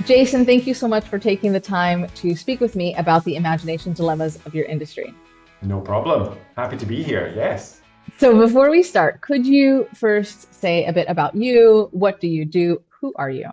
Jason, thank you so much for taking the time to speak with me about the imagination dilemmas of your industry. No problem. Happy to be here. Yes. So, before we start, could you first say a bit about you? What do you do? Who are you?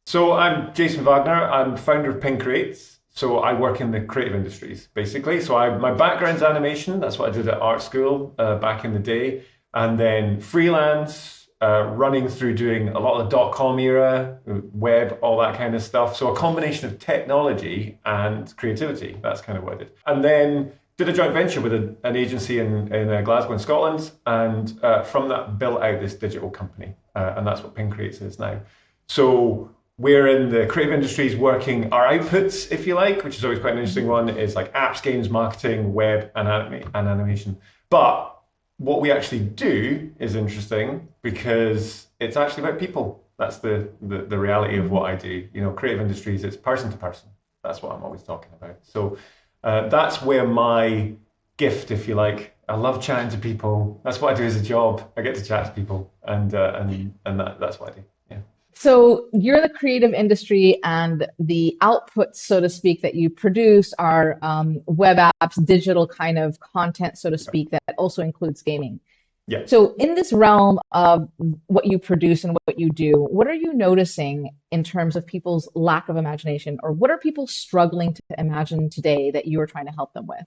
So I'm Jason Wagner. I'm founder of Ping Creates. So I work in the creative industries, basically. My background's animation. That's what I did at art school back in the day. And then freelance, running through doing a lot of the dot-com era, web, all that kind of stuff. So a combination of technology and creativity. That's kind of what I did. And then did a joint venture with an agency in Glasgow in Scotland. And from that, built out this digital company. And that's what Ping Creates is now. So we're in the creative industries working our outputs, if you like, which is always quite an interesting one, is like apps, games, marketing, web, and animation. But what we actually do is interesting because it's actually about people. That's the reality of what I do. You know, creative industries, it's person to person. That's what I'm always talking about. So that's where my gift, if you like. I love chatting to people. That's what I do as a job. I get to chat to people, and that's what I do. Yeah. So, you're the creative industry, and the outputs, so to speak, that you produce are web apps, digital kind of content, so to speak, that also includes gaming. Yeah. So, in this realm of what you produce and what you do, what are you noticing in terms of people's lack of imagination, or what are people struggling to imagine today that you are trying to help them with?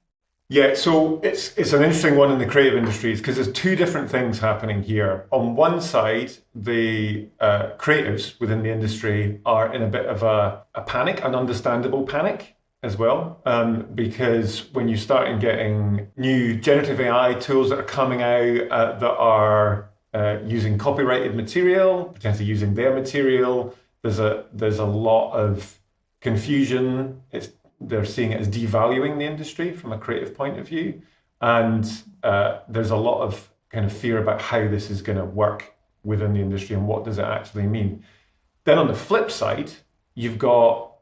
Yeah, so it's an interesting one in the creative industries because there's two different things happening here. On one side, the creatives within the industry are in a bit of a panic, an understandable panic as well, because when you start getting new generative AI tools that are coming out that are using copyrighted material, potentially using their material, there's a lot of confusion. They're seeing it as devaluing the industry from a creative point of view. And there's a lot of kind of fear about how this is going to work within the industry and what does it actually mean. Then on the flip side, you've got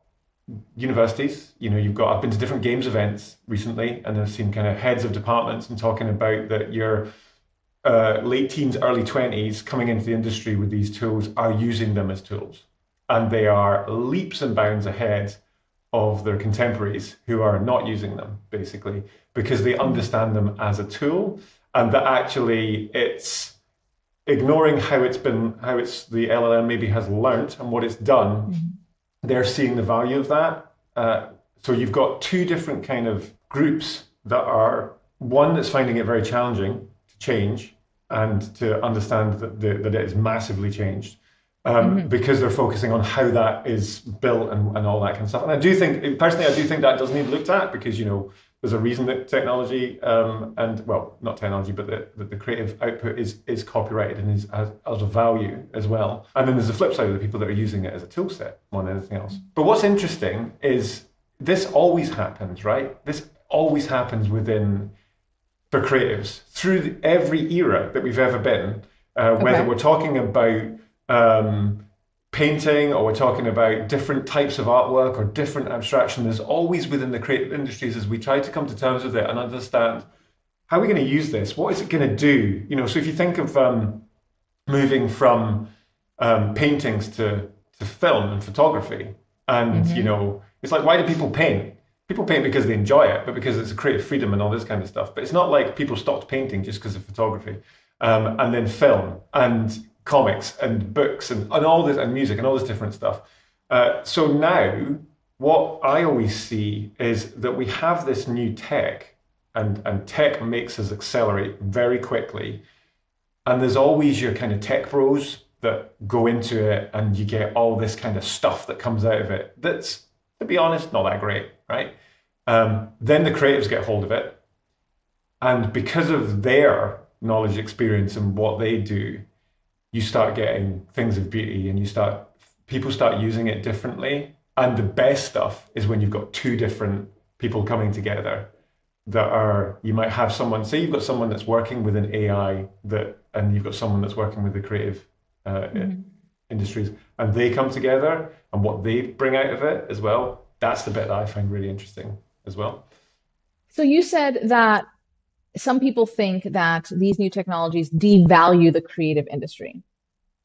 universities, I've been to different games events recently and I've seen kind of heads of departments and talking about that your late teens, early 20s coming into the industry with these tools are using them as tools. And they are leaps and bounds ahead of their contemporaries who are not using them, basically, because they understand them as a tool, and that actually it's ignoring how it's the LLM maybe has learnt and what it's done. They're seeing the value of that. So you've got two different kind of groups that are one that's finding it very challenging to change and to understand that it is massively changed because they're focusing on how that is built and all that kind of stuff. And I do think, personally, that does need looked at because, there's a reason that technology and, well, not technology, but the creative output is copyrighted and has a value as well. And then there's the flip side of the people that are using it as a tool set more than anything else. But what's interesting is this always happens, right? This always happens for creatives through every era that we've ever been, whether Okay. we're talking about painting or we're talking about different types of artwork or different abstraction. There's always within the creative industries as we try to come to terms with it and understand how are we going to use this? What is it going to do? So if you think of moving from paintings to film and photography, and it's like, why do people paint? People paint because they enjoy it, but because it's a creative freedom and all this kind of stuff. But it's not like people stopped painting just because of photography, and then film and comics and books and all this and music and all this different stuff. So now what I always see is that we have this new tech and tech makes us accelerate very quickly. And there's always your kind of tech bros that go into it and you get all this kind of stuff that comes out of it. That's, to be honest, not that great, right? Then the creatives get hold of it. And because of their knowledge, experience and what they do, you start getting things of beauty and people start using it differently. And the best stuff is when you've got two different people coming together you might have someone, say you've got someone that's working with an AI and you've got someone that's working with the creative industries and they come together and what they bring out of it as well. That's the bit that I find really interesting as well. So, you said that some people think that these new technologies devalue the creative industry.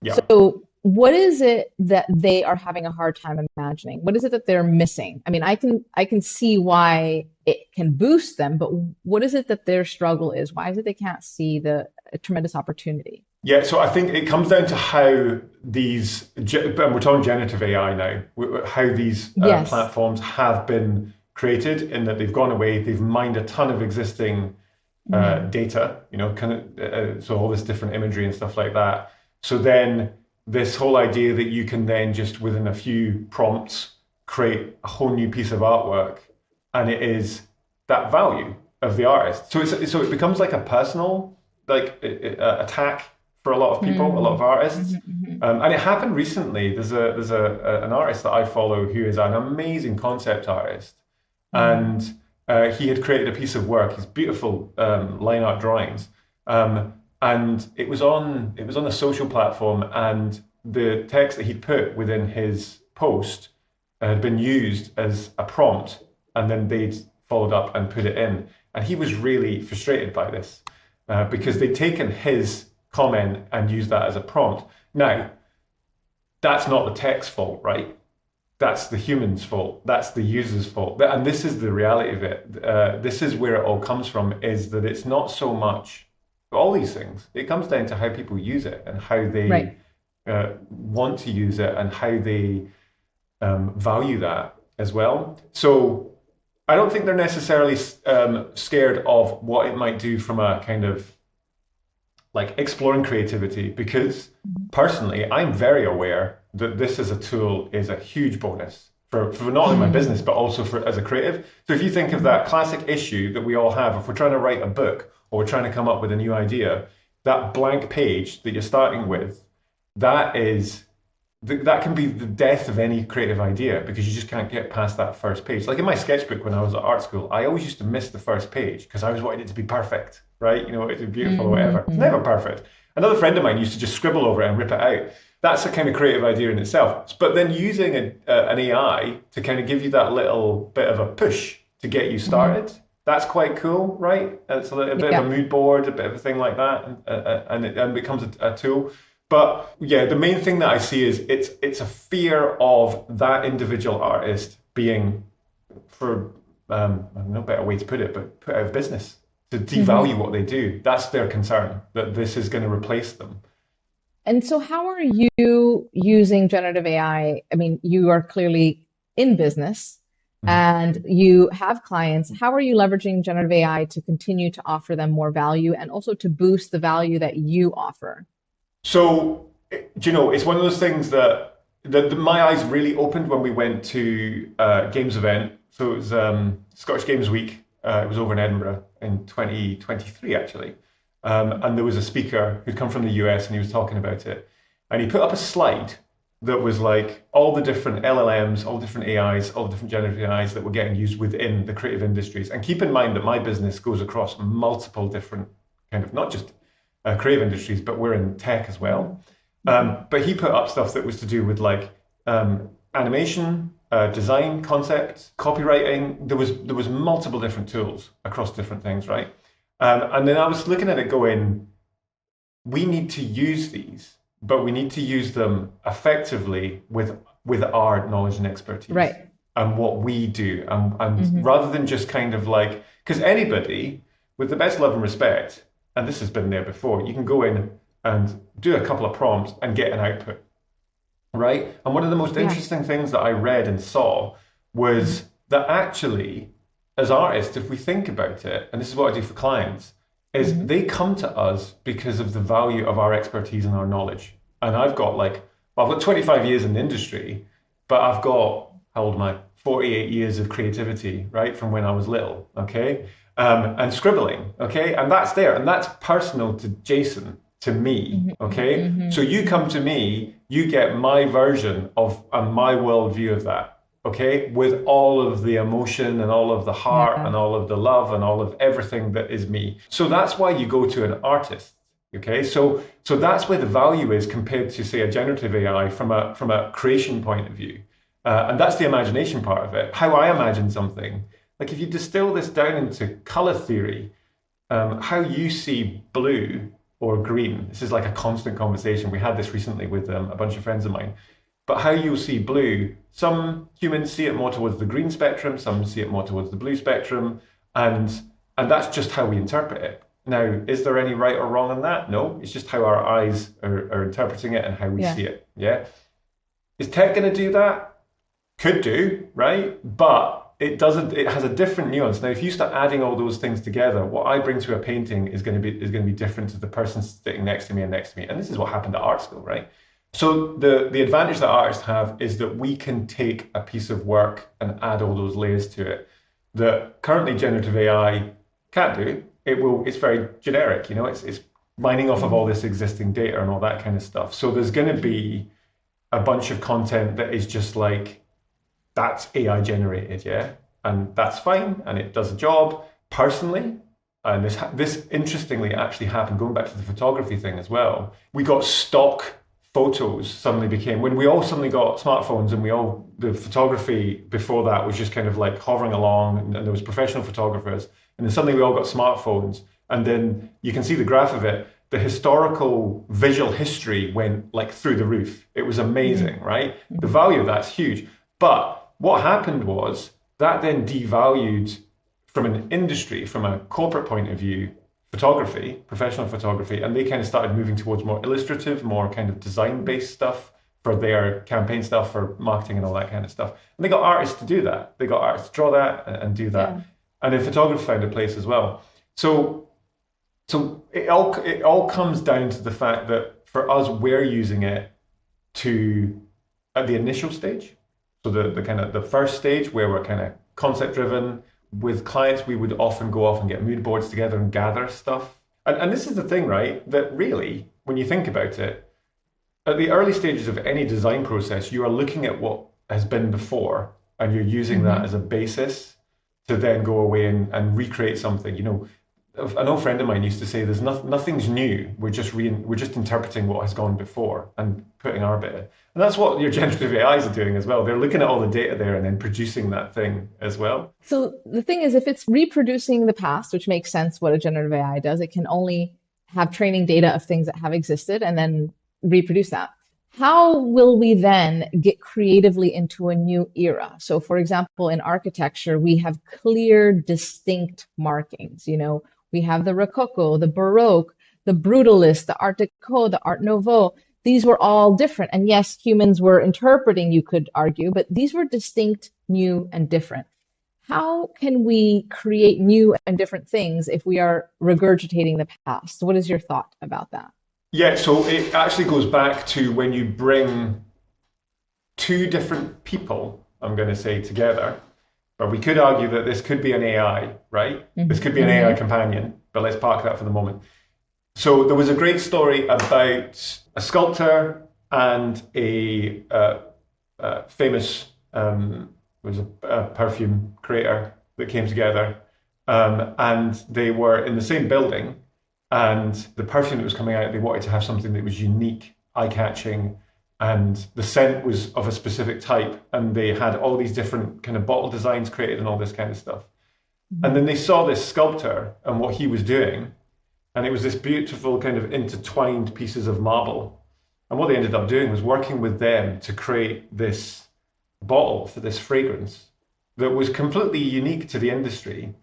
Yeah. So, what is it that they are having a hard time imagining? What is it that they're missing? I mean, I can see why it can boost them, but what is it that their struggle is? Why is it they can't see the tremendous opportunity? Yeah, so I think it comes down to how these, and we're talking generative AI now, how these Yes. platforms have been created in that they've gone away, they've mined a ton of existing Hmm. data, kind of, so all this different imagery and stuff like that. So then this whole idea that you can then just within a few prompts create a whole new piece of artwork, and it is that value of the artist. So it becomes like a personal attack for a lot of people, a lot of Mm-hmm. artists. Hmm. And it happened recently. There's an artist that I follow who is an amazing concept artist, Hmm. and he had created a piece of work, his beautiful line art drawings, and it was on a social platform, and the text that he put within his post had been used as a prompt, and then they'd followed up and put it in, and he was really frustrated by this because they'd taken his comment and used that as a prompt. Now, that's not the tech's fault, right? That's the human's fault. That's the user's fault. And this is the reality of it. This is where it all comes from, is that it's not so much all these things. It comes down to how people use it and how they Right. want to use it and how they value that as well. So I don't think they're necessarily scared of what it might do from a kind of like exploring creativity, because personally I'm very aware that this as a tool is a huge bonus for not only my business Mm-hmm. but also for as a creative. So if you think of that classic issue that we all have, if we're trying to write a book or we're trying to come up with a new idea, that blank page that you're starting with, that is that can be the death of any creative idea, because you just can't get past that first page. Like in my sketchbook when I was at art school, I always used to miss the first page because I was wanting it to be perfect, right? It to be beautiful or whatever. It's Mm-hmm. never perfect. Another friend of mine used to just scribble over it and rip it out. That's a kind of creative idea in itself. But then using an AI to kind of give you that little bit of a push to get you Hmm. started, that's quite cool, right? It's a bit of a Yeah. mood board, a bit of a thing like that, and it becomes a tool. But yeah, the main thing that I see is it's a fear of that individual artist being, for no better way to put it, but put out of business, to devalue Hmm. what they do. That's their concern, that this is going to replace them. And so, how are you using generative AI? I mean, you are clearly in business and you have clients. How are you leveraging generative AI to continue to offer them more value and also to boost the value that you offer? So, it's one of those things that my eyes really opened when we went to a games event. So it was Scottish Games Week. It was over in Edinburgh in 2023, actually. And there was a speaker who'd come from the US, and he was talking about it. And he put up a slide that was like all the different LLMs, all different AIs, all the different generative AIs that were getting used within the creative industries. And keep in mind that my business goes across multiple different kind of, not just creative industries, but we're in tech as well. Hmm. But he put up stuff that was to do with like animation, design, concept, copywriting. There was multiple different tools across different things, right? And then I was looking at it, going, we need to use these, but we need to use them effectively with our knowledge and expertise Right. and what we do, and Hmm. rather than just kind of like, because anybody with the best love and respect, and this has been there before, you can go in and do a couple of prompts and get an output, right? And one of the most Yeah. interesting things that I read and saw was that actually, as artists, if we think about it, and this is what I do for clients, is Hmm. they come to us because of the value of our expertise and our knowledge. And well, I've got 25 years in the industry, but I've got, how old am I? 48 years of creativity, right, from when I was little, okay? And scribbling, okay? And that's there, and that's personal to Jason, to me, Hmm. okay? Hmm. So you Hmm. come to me, you get my version of and my worldview of that, okay? With all of the emotion and all of the heart and Yeah. all of the love and all of everything that is me. So that's why you go to an artist. Okay, so that's where the value is compared to, say, a generative AI from a creation point of view, and that's the imagination part of it. How I imagine something, like if you distill this down into color theory, how you see blue or green. This is like a constant conversation. We had this recently with a bunch of friends of mine. But how you'll see blue, some humans see it more towards the green spectrum, some see it more towards the blue spectrum, and and that's just how we interpret it. Now, is there any right or wrong in that? No, it's just how our eyes are interpreting it and how we Yeah. see it. Yeah. Is tech going to do that? Could do, right? But it doesn't. It has a different nuance. Now, if you start adding all those things together, what I bring to a painting is going to be different to the person sitting next to me and next to me. And this is what happened at art school, right? So the advantage that artists have is that we can take a piece of work and add all those layers to it that currently generative AI can't do. It's very generic, it's mining off of all Mhm. this existing data and all that kind of stuff. So there's going to be a bunch of content that is just like that's AI generated, yeah, and that's fine, and it does a job. Personally, and this interestingly actually happened going back to the photography thing as well. We got stock photos suddenly became when we all suddenly got smartphones, and the photography before that was just kind of like hovering along, and there was professional photographers, and then suddenly we all got smartphones, and then you can see the graph of it. The historical visual history went like through the roof. It was amazing, Mhm. right? The Mhm. value of that's huge. But what happened was that then devalued from an industry, from a corporate point of view, photography, professional photography, and they kind of started moving towards more illustrative, more kind of design-based stuff for their campaign stuff, for marketing and all that kind of stuff. And they got artists to do that. They got artists to draw that and do that. Yeah. And then photography found a place as well. So it all comes down to the fact that for us, we're using it to at the initial stage. So the kind of the first stage where we're kind of concept driven with clients, we would often go off and get mood boards together and gather stuff. And this is the thing, right? That really, when you think about it, at the early stages of any design process, you are looking at what has been before and you're using that Hmm. as a basis to then go away and recreate something. An old friend of mine used to say, "There's nothing's new. We're just interpreting what has gone before and putting our bit in." And that's what your generative AIs are doing as well. They're looking at all the data there and then producing that thing as well. So the thing is, if it's reproducing the past, which makes sense what a generative AI does, it can only have training data of things that have existed and then reproduce that. How will we then get creatively into a new era? So, for example, in architecture, we have clear, distinct markings. We have the Rococo, the Baroque, the Brutalist, the Art Deco, the Art Nouveau. These were all different. And yes, humans were interpreting, you could argue, but these were distinct, new, and different. How can we create new and different things if we are regurgitating the past? What is your thought about that? Yeah, so it actually goes back to when you bring two different people, I'm going to say, together. But we could argue that this could be an AI, right? This Hmm. could be an AI Hmm. companion, but let's park that for the moment. So there was a great story about a sculptor and a famous was a perfume creator that came together, and they were in the same building. And the perfume that was coming out, they wanted to have something that was unique, eye-catching, and the scent was of a specific type. And they had all these different kind of bottle designs created and all this kind of stuff. And Hmm. then they saw this sculptor and what he was doing, and it was this beautiful kind of intertwined pieces of marble. And what they ended up doing was working with them to create this bottle for this fragrance that was completely unique to the industry.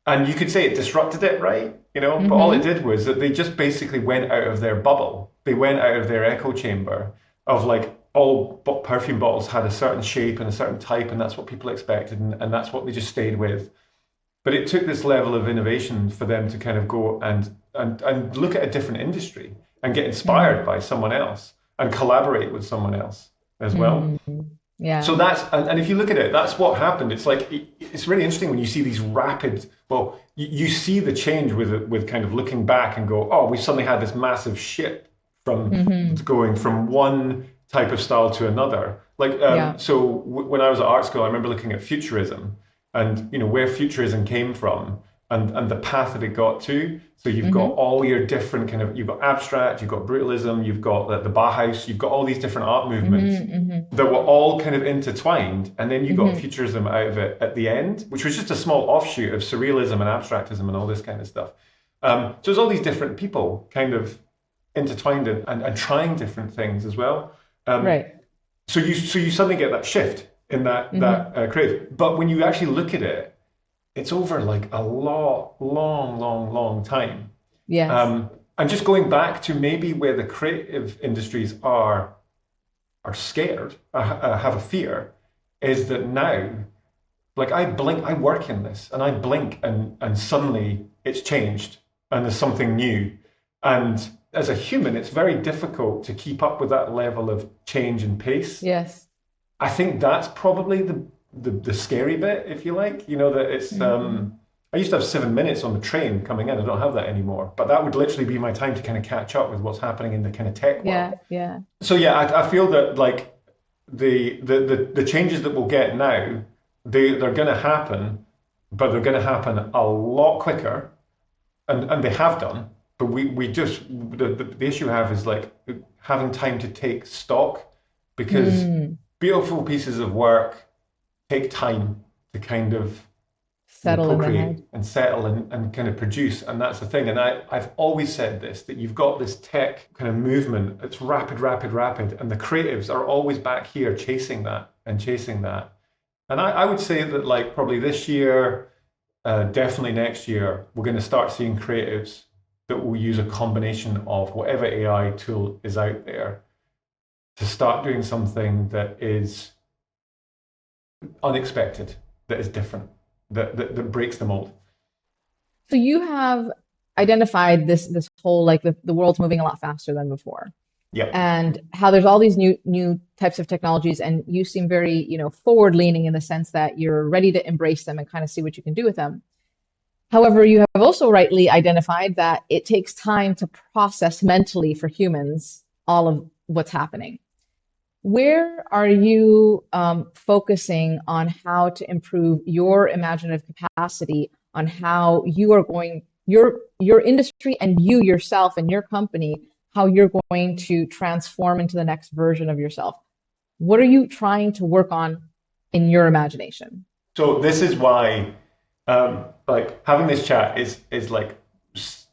And you could say it disrupted it, right? But all it Hmm. did was that they just basically went out of their bubble. They went out of their echo chamber of like all perfume bottles had a certain shape and a certain type, and that's what people expected, and that's what they just stayed with. But it took this level of innovation for them to kind of go and look at a different industry and get inspired Hmm. by someone else and collaborate with someone else as well. Hmm. Yeah. So and if you look at it, that's what happened. It's like it's really interesting when you see these rapid. Well, you see the change with kind of looking back and go, oh, we suddenly had this massive shift from Hmm. going from one type of style to another. Like Yeah. when I was at art school, I remember looking at futurism and where futurism came from and the path that it got to. So you've got Hmm. all your different kind of you've got abstract, you've got brutalism, you've got the Bauhaus, you've got all these different art movements Hmm. that were all kind of intertwined, and then you got Hmm. futurism out of it at the end, which was just a small offshoot of surrealism and abstractism and all this kind of stuff. So there's all these different people kind of intertwined and trying different things as well. Um, Right. so you suddenly get that shift in that Hmm. creative. But when you actually look at it, it's over like a long time. Yes. And just going back to maybe where the creative industries are scared, have a fear, is that now, like I blink, I work in this, and I blink, and suddenly it's changed, and there's something new, and as a human, it's very difficult to keep up with that level of change and pace. Yes. I think that's probably the scary bit, if you like. You know that it's. Hmm. I used to have 7 minutes on the train coming in. I don't have that anymore. But that would literally be my time to kind of catch up with what's happening in the kind of tech world. Yeah. Yeah. So yeah, I feel that like the changes that we'll get now, they're going to happen, but they're going to happen a lot quicker, and they have done. But we just the issue I have is like having time to take stock, because Mm. beautiful pieces of work take time to kind of Settle in the procreate head. and settle and kind of produce. And that's the thing. And I've always said this, that you've got this tech kind of movement. It's rapid. And the creatives are always back here chasing that and chasing that. And I would say that like probably this year, definitely next year, we're going to start seeing creatives that will use a combination of whatever AI tool is out there to start doing something that is unexpected, that is different, that breaks the mold. So you have identified this whole like the world's moving a lot faster than before, Yep. and how there's all these new types of technologies, and you seem very, forward leaning in the sense that you're ready to embrace them and kind of see what you can do with them. However, you have also rightly identified that it takes time to process mentally for humans all of what's happening. Where are you focusing on how to improve your imaginative capacity on how you are going, your industry and you yourself and your company, how you're going to transform into the next version of yourself? What are you trying to work on in your imagination? So this is why, like having this chat is like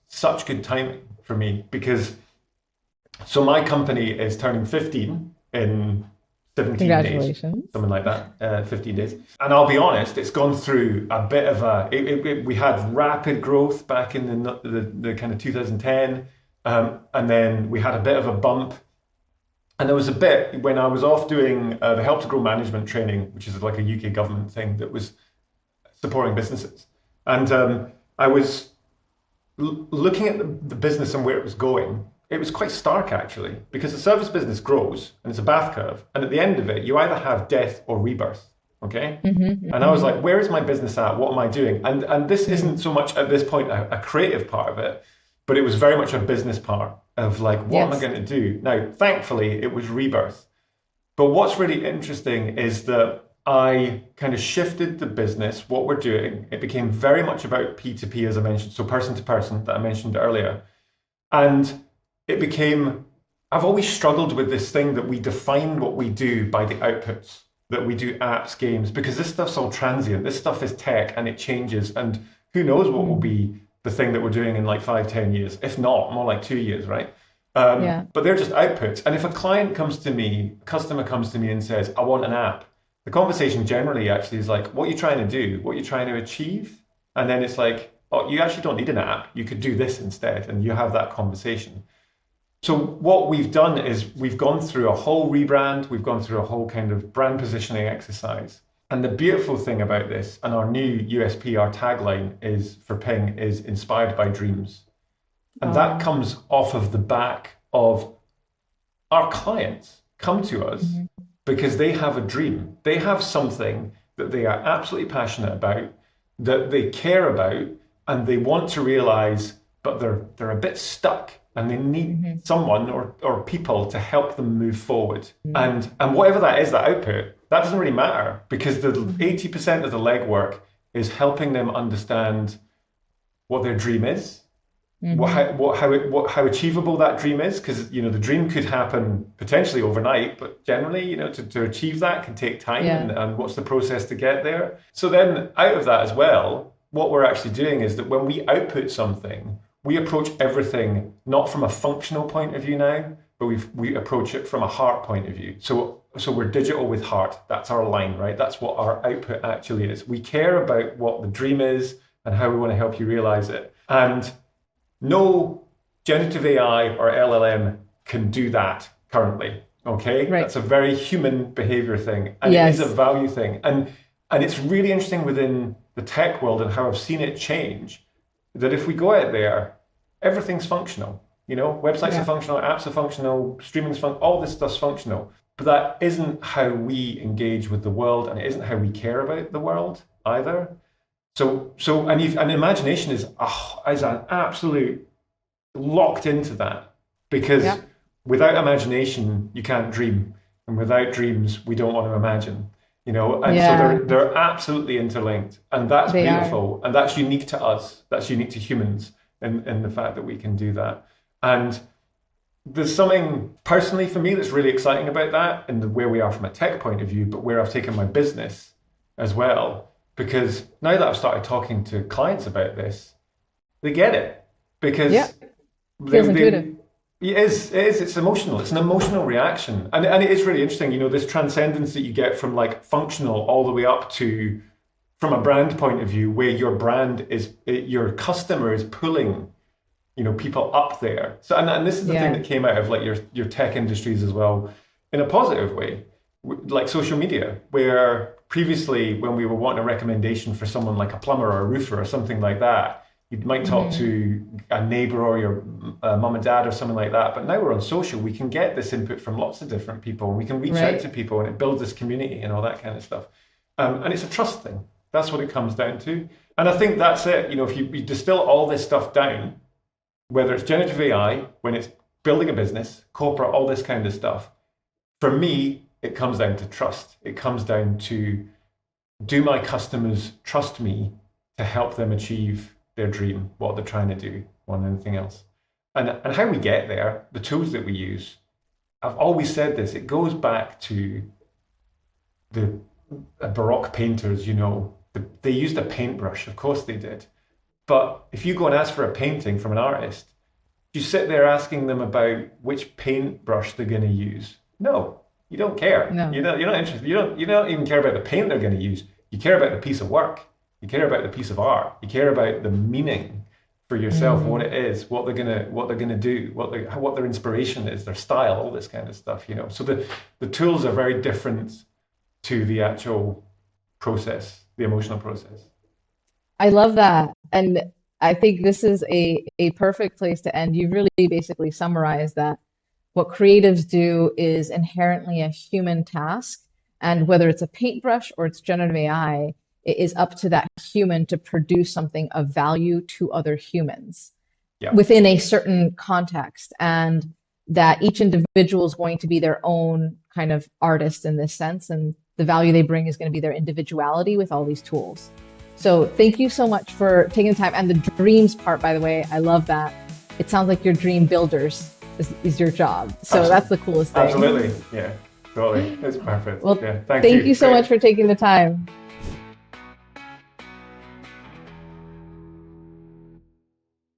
such good timing for me, because so my company is turning 15 in 17 days, Congratulations. something like that, 15 days. And I'll be honest, it's gone through a bit of we had rapid growth back in the kind of 2010, and then we had a bit of a bump. And there was a bit when I was off doing the Help to Grow management training, which is like a UK government thing that was supporting businesses. And I was looking at the business and where it was going. It was quite stark actually, because the service business grows and it's a bath curve. And at the end of it, you either have death or rebirth. Okay. Hmm. And I was Hmm. like, where is my business at? What am I doing? And this isn't so much at this point a creative part of it, but it was very much a business part of like, what am I Yes. going to do? Now, thankfully, it was rebirth. But what's really interesting is that I kind of shifted the business, what we're doing. It became very much about P2P, as I mentioned, so person to person that I mentioned earlier. And it became, I've always struggled with this thing that we define what we do by the outputs, that we do apps, games, because this stuff's all transient. This stuff is tech and it changes. And who knows what will Mm. be the thing that we're doing in like 5, 10 years, if not more like 2 years, right? Yeah. But they're just outputs. And if a client comes to me, a customer comes to me and says, I want an app, the conversation generally actually is like, what are you trying to do? What are you trying to achieve? And then it's like, oh, you actually don't need an app. You could do this instead. And you have that conversation. So what we've done is we've gone through a whole rebrand. We've gone through a whole kind of brand positioning exercise. And the beautiful thing about this, and our new USP, our tagline is for Ping, is inspired by dreams. And that Oh. comes off of the back of our clients come to us Hmm. because they have a dream. They have something that they are absolutely passionate about, that they care about, and they want to realize, but they're a bit stuck and they need Hmm. someone or people to help them move forward. And whatever that is, that output, that doesn't really matter, because the Hmm. 80% of the legwork is helping them understand what their dream is, Hmm. how achievable that dream is, because the dream could happen potentially overnight, but generally to achieve that can take time, Yeah. and what's the process to get there. So then out of that as well, what we're actually doing is that when we output something, we approach everything not from a functional point of view now, but we approach it from a heart point of view. So we're digital with heart. That's our line, right? That's what our output actually is. We care about what the dream is and how we want to help you realize it. And no generative AI or LLM can do that currently. Okay, Right. that's a very human behavior thing, and it is a Yes. value thing, and it's really interesting within the tech world and how I've seen it change. That if we go out there, everything's functional. You know, websites are Yeah. functional, apps are functional, streaming's functional, all this stuff's functional. But that isn't how we engage with the world, and it isn't how we care about the world either. And imagination is an absolute locked into that because Yeah. without imagination you can't dream, and without dreams we don't want to imagine. You know, and so Yeah. they're absolutely interlinked, and that's They are. beautiful, and that's unique to us. That's unique to humans, in the fact that we can do that. And there's something personally for me that's really exciting about that, and where we are from a tech point of view, but where I've taken my business as well. Because now that I've started talking to clients about this, they get it Yeah. because Feels intuitive. it's emotional. It's an emotional reaction, and it is really interesting. You know, this transcendence that you get from like functional all the way up to from a brand point of view, where your brand is your customer is pulling, you know, people up there. So and this is the thing Yeah. that came out of like your tech industries as well, in a positive way, like social media, where previously when we were wanting a recommendation for someone like a plumber or a roofer or something like that, you might talk Hmm. to a neighbor or your mum and dad or something like that. But now we're on social, we can get this input from lots of different people, and we can reach out Right. to people, and it builds this community and all that kind of stuff. And it's a trust thing. That's what it comes down to. And I think that's it. You know, if you distill all this stuff down, whether it's generative AI, when it's building a business, corporate, all this kind of stuff, for me, it comes down to trust. It comes down to, do my customers trust me to help them achieve their dream, what they're trying to do, more than anything else? And how we get there, the tools that we use, I've always said this, it goes back to the Baroque painters, you know, they used a paintbrush, of course they did. But if you go and ask for a painting from an artist, you sit there asking them about which paintbrush they're going to use. No, you don't care. No. You're not interested. You don't even care about the paint they're going to use. You care about the piece of work. You care about the piece of art. You care about the meaning for yourself, what Mm. it is, what they're gonna do, what their inspiration is, their style, all this kind of stuff. You know, so the tools are very different to the actual process, the emotional process. I love that. And I think this is a perfect place to end. You really basically summarized that what creatives do is inherently a human task. And whether it's a paintbrush or it's generative AI, it is up to that human to produce something of value to other humans Yeah, within a certain context. And that each individual is going to be their own kind of artist in this sense. And the value they bring is going to be their individuality with all these tools. So thank you so much for taking the time. And the dreams part, by the way, I love that. It sounds like your dream builders is your job. So that's absolutely, the coolest thing. absolutely. Yeah, totally. It's perfect. Well, Yeah, thank thank you. you so Great. much for taking the time.